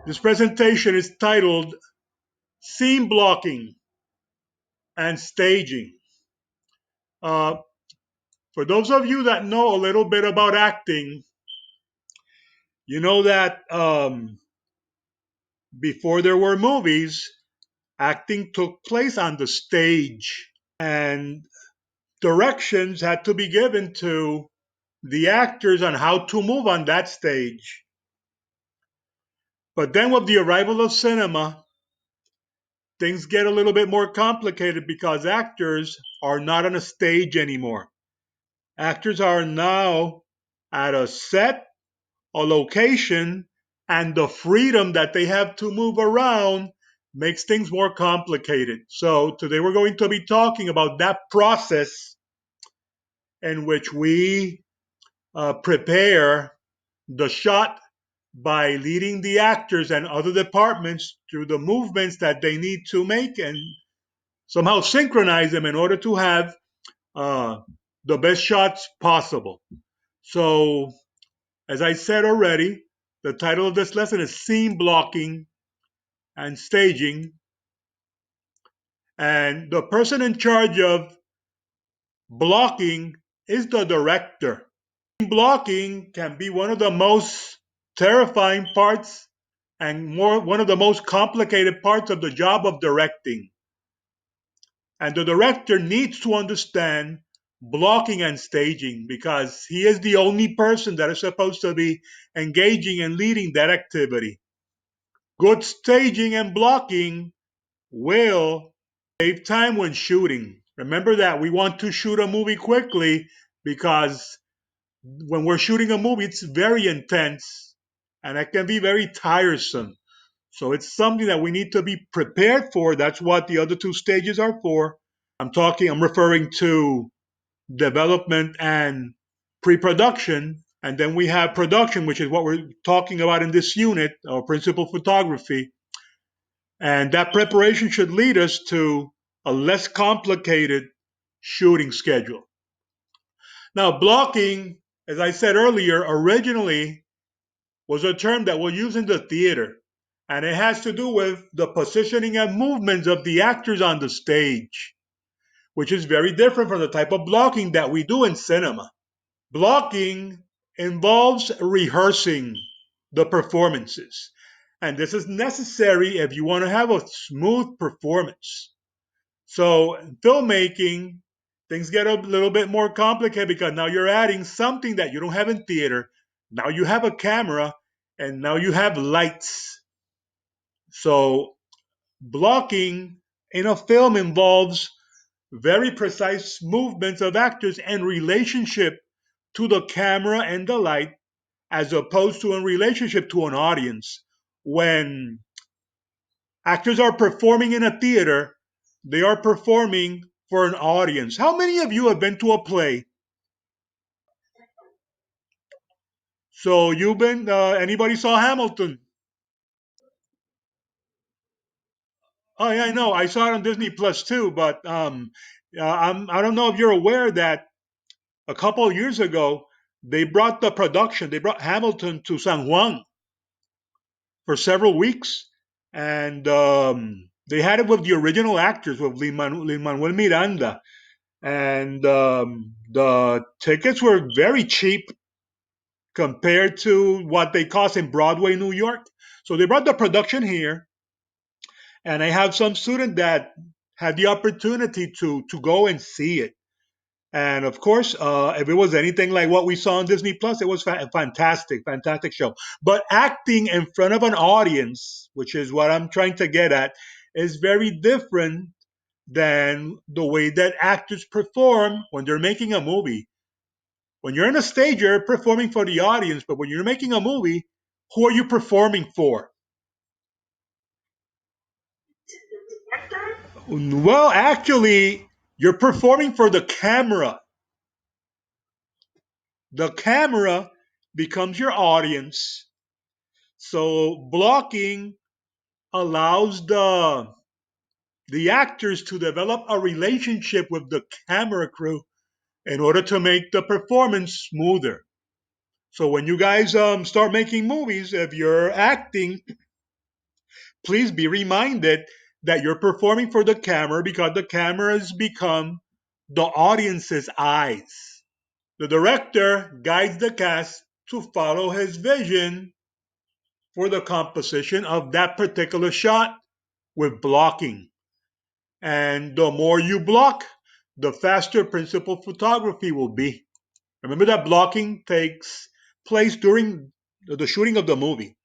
This presentation is titled Scene Blocking and Staging. Uh, for those of you that know a little bit about acting, you know that before there were movies, acting took place on the stage, and directions had to be given to the actors on how to move on that stage. But then with the arrival of cinema, things get a little bit more complicated because actors are not on a stage anymore. Actors are now at a set, a location, and the freedom that they have to move around makes things more complicated. So today we're going to be talking about that process in which we prepare the shot by leading the actors and other departments through the movements that they need to make and somehow synchronize them in order to have the best shots possible. So, as I said already, the title of this lesson is Scene Blocking and Staging. And the person in charge of blocking is the director. Blocking can be one of the most terrifying parts and one of the most complicated parts of the job of directing. And the director needs to understand blocking and staging because he is the only person that is supposed to be engaging and leading that activity. Good staging and blocking will save time when shooting. Remember that we want to shoot a movie quickly because when we're shooting a movie, it's very intense and it can be very tiresome. So it's something that we need to be prepared for. That's what the other two stages are for. I'm referring to development and pre-production. And then we have production, which is what we're talking about in this unit, or principal photography. And that preparation should lead us to a less complicated shooting schedule. Now, blocking, as I said earlier, originally was a term that was used in the theater. And it has to do with the positioning and movements of the actors on the stage, which is very different from the type of blocking that we do in cinema. Blocking involves rehearsing the performances. And this is necessary if you want to have a smooth performance. So in filmmaking, things get a little bit more complicated because now you're adding something that you don't have in theater. Now you have a camera and now you have lights. So blocking in a film involves very precise movements of actors and relationship to the camera and the light as opposed to in relationship to an audience. When actors are performing in a theater, they are performing for an audience. How many of you have been to a play? So you've been, anybody saw Hamilton? Oh yeah, I know. I saw it on Disney Plus too, but I don't know if you're aware that a couple of years ago, they brought they brought Hamilton to San Juan for several weeks, and they had it with the original actors, with Lin-Manuel Miranda, and the tickets were very cheap compared to what they cost in Broadway, New York. So they brought the production here, and I have some student that had the opportunity to go and see it. And of course, if it was anything like what we saw on Disney Plus, it was a fantastic show. But acting in front of an audience, which is what I'm trying to get at, is very different than the way that actors perform when they're making a movie. When you're on a stage, you're performing for the audience, but when you're making a movie, who are you performing for? Well, actually, you're performing for the camera. The camera becomes your audience. So blocking allows the actors to develop a relationship with the camera crew in order to make the performance smoother. So when you guys start making movies, if you're acting, please be reminded that you're performing for the camera because the camera has become the audience's eyes. The director guides the cast to follow his vision for the composition of that particular shot with blocking. And the more you block, the faster principal photography will be. Remember that blocking takes place during the shooting of the movie.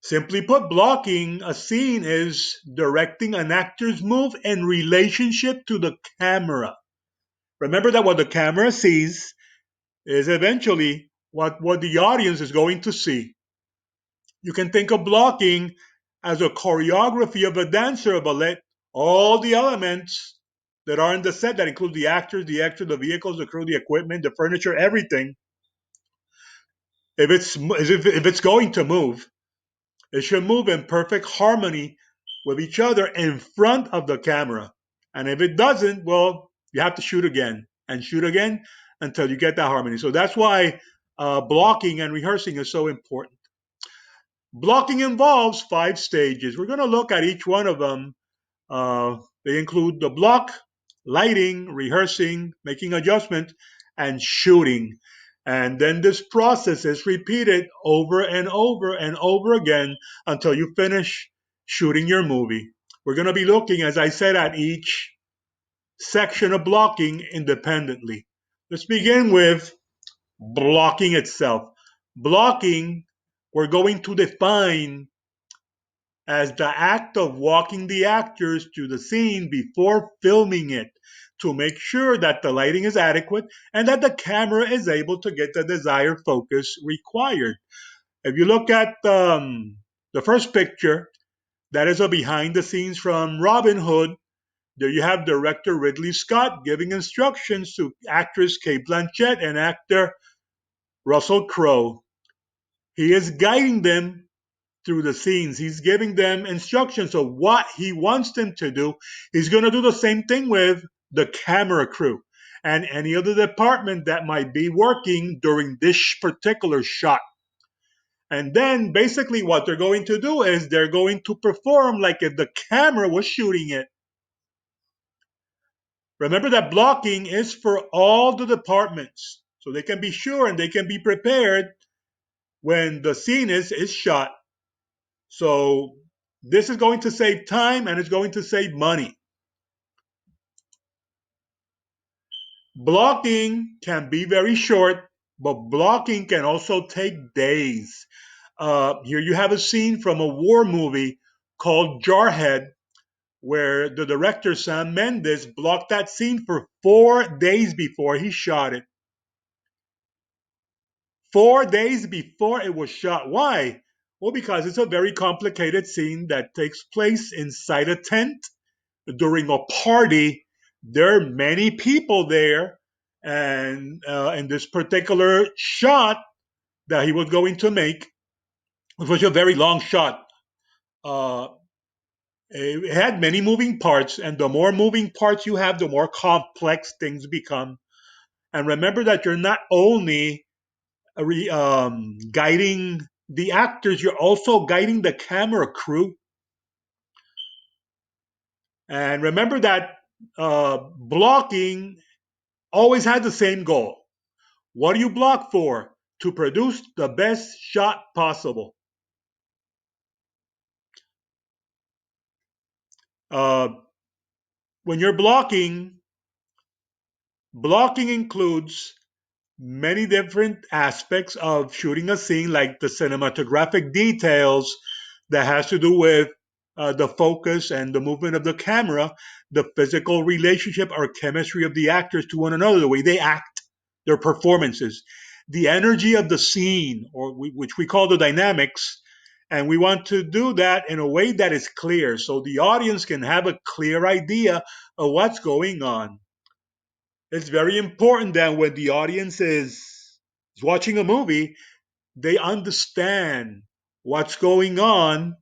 Simply put, blocking a scene is directing an actor's move in relationship to the camera. Remember that what the camera sees is eventually what the audience is going to see. You can think of blocking as a choreography of a dancer, of ballet. All the elements that are in the set, that include the actors, the vehicles, the crew, the equipment, the furniture, everything. If it's going to move, it should move in perfect harmony with each other in front of the camera. And if it doesn't, well, you have to shoot again and shoot again until you get that harmony. So that's why blocking and rehearsing is so important. Blocking involves 5 stages. We're going to look at each one of them. They include the block, lighting, rehearsing, making adjustments, and shooting. And then this process is repeated over and over and over again until you finish shooting your movie. We're going to be looking, as I said, at each section of blocking independently. Let's begin with blocking itself. Blocking, we're going to define as the act of walking the actors through the scene before filming it to make sure that the lighting is adequate and that the camera is able to get the desired focus required. If you look at the first picture, that is a behind the scenes from Robin Hood. There you have director Ridley Scott giving instructions to actress Cate Blanchett and actor Russell Crowe. He is guiding them through the scenes. He's giving them instructions of what he wants them to do. He's going to do the same thing with the camera crew and any other department that might be working during this particular shot. And then basically what they're going to do is they're going to perform like if the camera was shooting it. Remember that blocking is for all the departments, so they can be sure and they can be prepared when the scene is shot. So this is going to save time and it's going to save money. Blocking can be very short, but blocking can also take days. Here you have a scene from a war movie called Jarhead, where the director Sam Mendes blocked that scene for 4 days before he shot it. 4 days before it was shot. Why? Well, because it's a very complicated scene that takes place inside a tent during a party. There are many people there, and in this particular shot that he was going to make, which was a very long shot, uh, it had many moving parts, and the more moving parts you have, the more complex things become. And remember that you're not only guiding the actors, you're also guiding the camera crew. And remember that blocking always had the same goal. What do you block for? To produce the best shot possible. Uh, when you're blocking, blocking includes many different aspects of shooting a scene, like the cinematographic details that has to do with the focus and the movement of the camera, the physical relationship or chemistry of the actors to one another, the way they act, their performances, the energy of the scene, or which we call the dynamics. And we want to do that in a way that is clear so the audience can have a clear idea of what's going on. It's very important that when the audience is watching a movie, they understand what's going on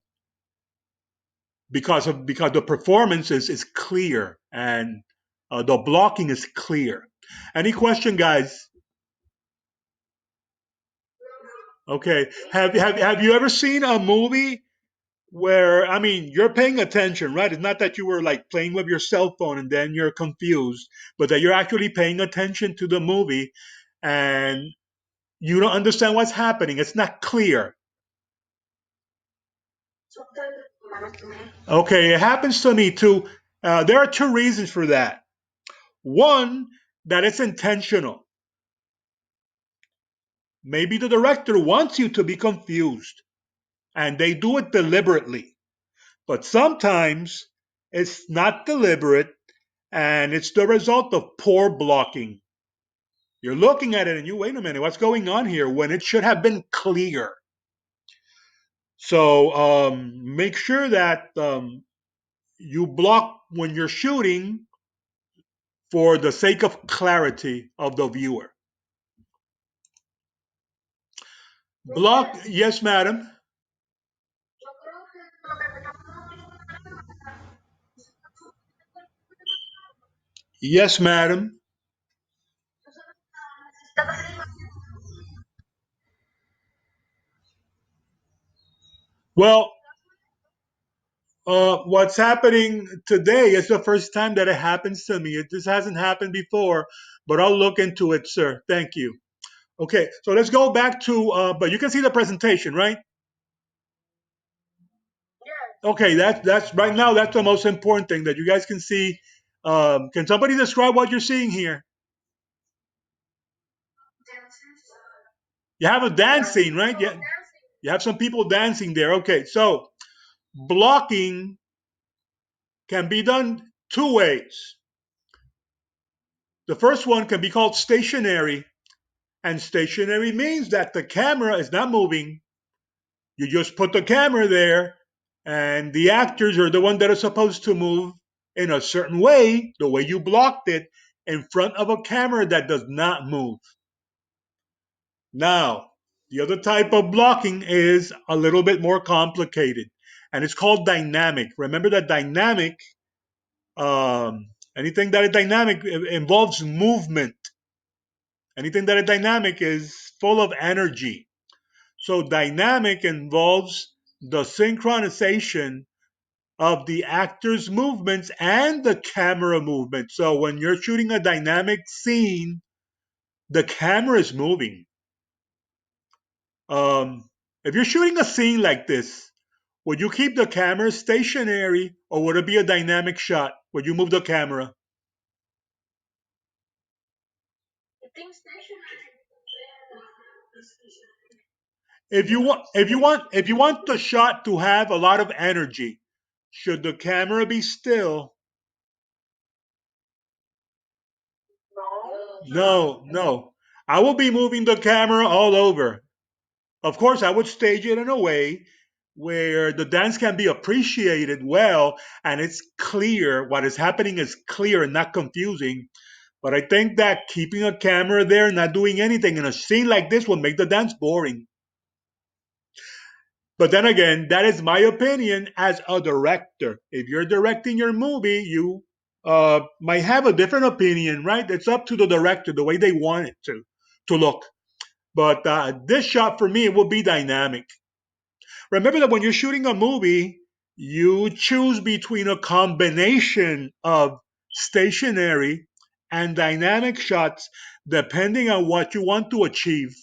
because the performance is clear and the blocking is clear. Any question, guys? Okay. Have you ever seen a movie where, I mean, you're paying attention, right? It's not that you were like playing with your cell phone and then you're confused, but that you're actually paying attention to the movie and you don't understand what's happening. It's not clear. Okay, it happens to me too. There are two reasons for that. One, that it's intentional. Maybe the director wants you to be confused and they do it deliberately. But sometimes it's not deliberate and it's the result of poor blocking. You're looking at it and you wait a minute, what's going on here when it should have been clear? So make sure that you block when you're shooting for the sake of clarity of the viewer. Block, yes, madam. Yes, madam. Well, what's happening today is the first time that it happens to me. This hasn't happened before, but I'll look into it, sir. Thank you. Okay, so let's go back to, but you can see the presentation, right? Okay, that's right now. That's the most important thing that you guys can see. Can somebody describe what you're seeing here? You have a dance scene, right? Yeah, you have some people dancing there. Okay, so blocking can be done two ways. The first one can be called stationary, and stationary means that the camera is not moving. You just put the camera there, and the actors are the one that are supposed to move in a certain way, the way you blocked it, in front of a camera that does not move. Now, the other type of blocking is a little bit more complicated, and it's called dynamic. Remember that dynamic, anything that is dynamic involves movement. Anything that is dynamic is full of energy. So dynamic involves the synchronization of the actor's movements and the camera movement. So when you're shooting a dynamic scene, the camera is moving. If you're shooting a scene like this, would you keep the camera stationary or would it be a dynamic shot? Would you move the camera? If you want the shot to have a lot of energy, should the camera be still? No, no. I will be moving the camera all over. Of course, I would stage it in a way where the dance can be appreciated well and it's clear. What is happening is clear and not confusing. But I think that keeping a camera there, not doing anything in a scene like this will make the dance boring. But then again, that is my opinion as a director. If you're directing your movie, you might have a different opinion, right? It's up to the director, the way they want it to look. But this shot for me will be dynamic. Remember that when you're shooting a movie, you choose between a combination of stationary and dynamic shots depending on what you want to achieve.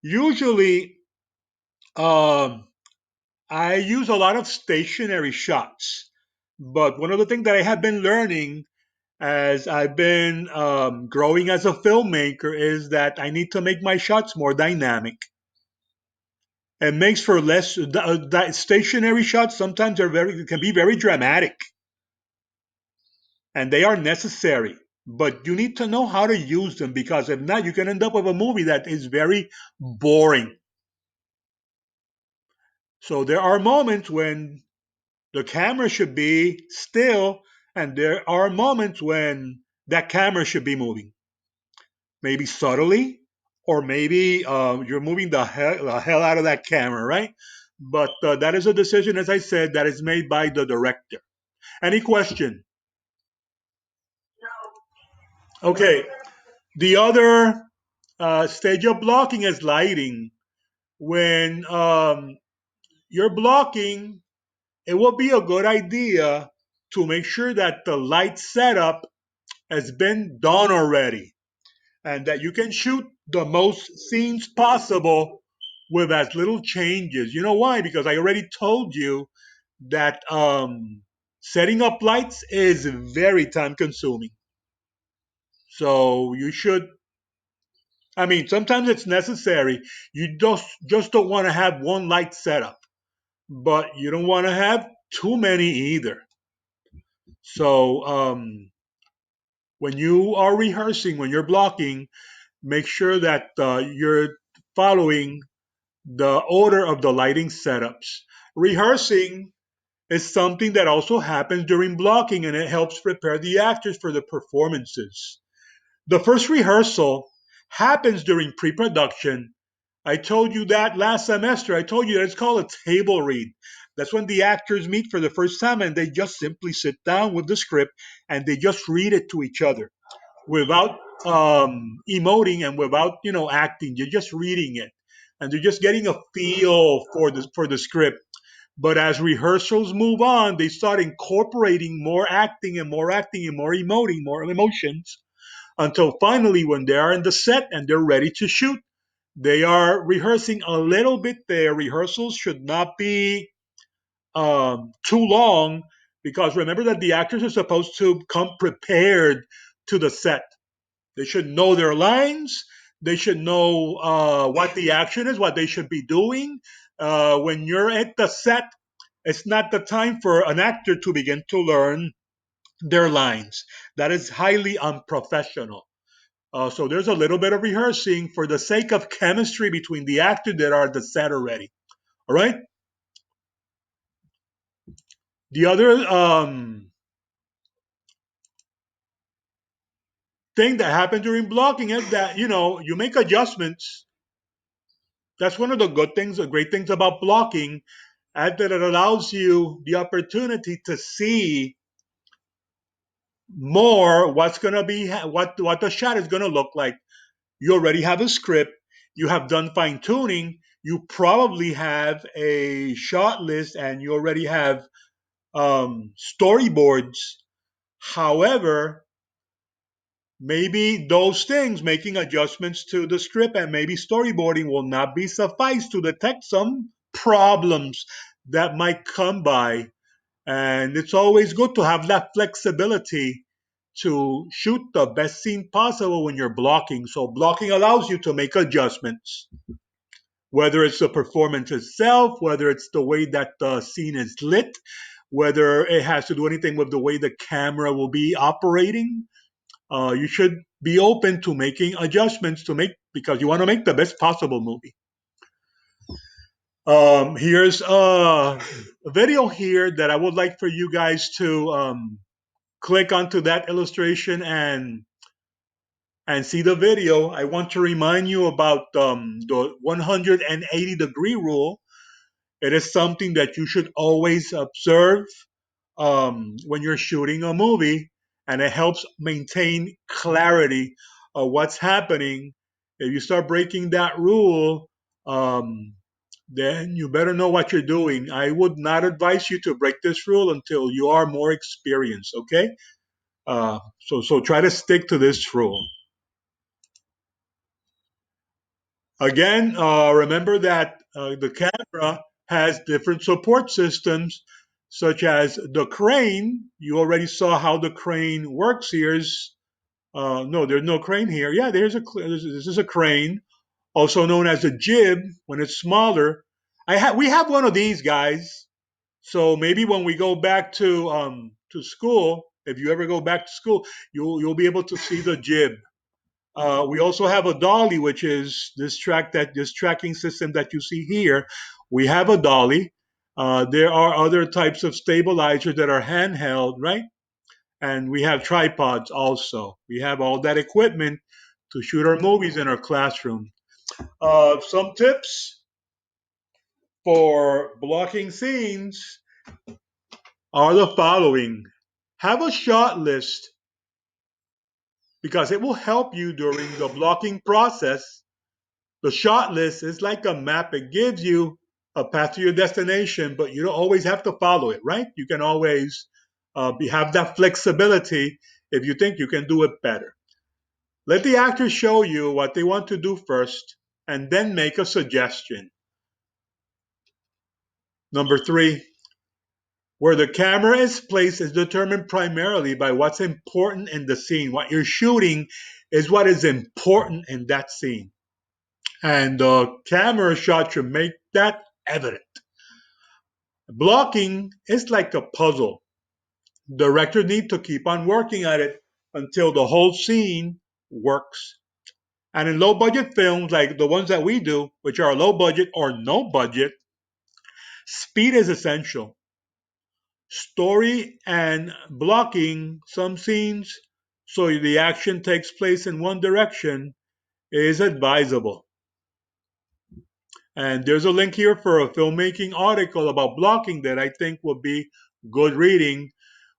Usually, um, I use a lot of stationary shots, but one of the things that I have been learning as I've been growing as a filmmaker is that I need to make my shots more dynamic. It makes for less stationary shots. Sometimes can be very dramatic, and they are necessary. But you need to know how to use them because if not, you can end up with a movie that is very boring. So there are moments when the camera should be still, and there are moments when that camera should be moving, maybe subtly, or maybe you're moving the hell out of that camera, right? But that is a decision, as I said, that is made by the director. Any question? Okay. The other stage of blocking is lighting. When you're blocking, it will be a good idea to make sure that the light setup has been done already and that you can shoot the most scenes possible with as little changes. You know why? Because I already told you that setting up lights is very time consuming. So you should, I mean, sometimes it's necessary. You just don't want to have one light setup, but you don't want to have too many either. So when you are rehearsing, when you're blocking, make sure that you're following the order of the lighting setups. Rehearsing is something that also happens during blocking and it helps prepare the actors for the performances. The first rehearsal happens during pre production. I told you that last semester. I told you that it's called a table read. That's when the actors meet for the first time and they just simply sit down with the script and they just read it to each other without emoting and without acting. You're just reading it and they're just getting a feel for the script. But as rehearsals move on, they start incorporating more acting and more emoting, more emotions until finally, when they are in the set and they're ready to shoot, they are rehearsing a little bit. Their rehearsals should not be too long because remember that the actors are supposed to come prepared to the set. They should know their lines. They should know what the action is, what they should be doing. When you're at the set, it's not the time for an actor to begin to learn their lines. That is highly unprofessional. So there's a little bit of rehearsing for the sake of chemistry between the actors that are at the set already. All right. The other thing that happens during blocking is that you make adjustments. That's one of the good things, the great things about blocking, and that it allows you the opportunity to see more what's going to be what the shot is going to look like. You already have a script. You have done fine tuning. You probably have a shot list, and you already have storyboards. However, maybe those things, making adjustments to the script and maybe storyboarding, will not be suffice to detect some problems that might come by. And it's always good to have that flexibility to shoot the best scene possible when you're blocking. So blocking allows you to make adjustments, whether it's the performance itself, whether it's the way that the scene is lit, whether it has to do anything with the way the camera will be operating. You should be open to making adjustments to make because you want to make the best possible movie. Here's a video here that I would like for you guys to click onto that illustration and see the video. I want to remind you about the 180-degree rule. It is something that you should always observe when you're shooting a movie, and it helps maintain clarity of what's happening. If you start breaking that rule, then you better know what you're doing. I would not advise you to break this rule until you are more experienced. Okay, so try to stick to this rule. Again, remember that the camera has different support systems, such as the crane. You already saw how the crane works. No, there's no crane here. Yeah, this is a crane, also known as a jib when it's smaller. We have one of these guys. So maybe when we go back to school, if you ever go back to school, you'll be able to see the jib. We also have a dolly, which is this tracking system that you see here. We have a dolly. There are other types of stabilizers that are handheld, right? And we have tripods also. We have all that equipment to shoot our movies in our classroom. Some tips for blocking scenes are the following. Have a shot list because it will help you during the blocking process. The shot list is like a map. It gives you a path to your destination, but you don't always have to follow it, right? You can always have that flexibility if you think you can do it better. Let the actor show you what they want to do first and then make a suggestion. Number three, where the camera is placed is determined primarily by what's important in the scene. What you're shooting is what is important in that scene. And the camera shot should make that evident. Blocking is like a puzzle. Directors need to keep on working at it until the whole scene works. And in low budget films like the ones that we do, which are low budget or no budget, speed is essential. Story and blocking some scenes so the action takes place in one direction is advisable. And there's a link here for a filmmaking article about blocking that I think will be good reading.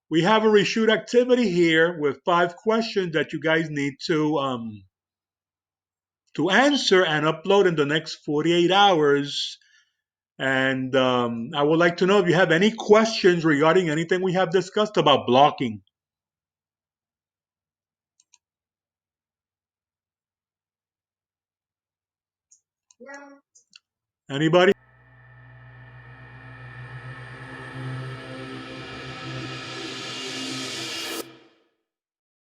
We have a reshoot activity here with 5 questions that you guys need to answer and upload in the next 48 hours. And I would like to know if you have any questions regarding anything we have discussed about blocking. Anybody?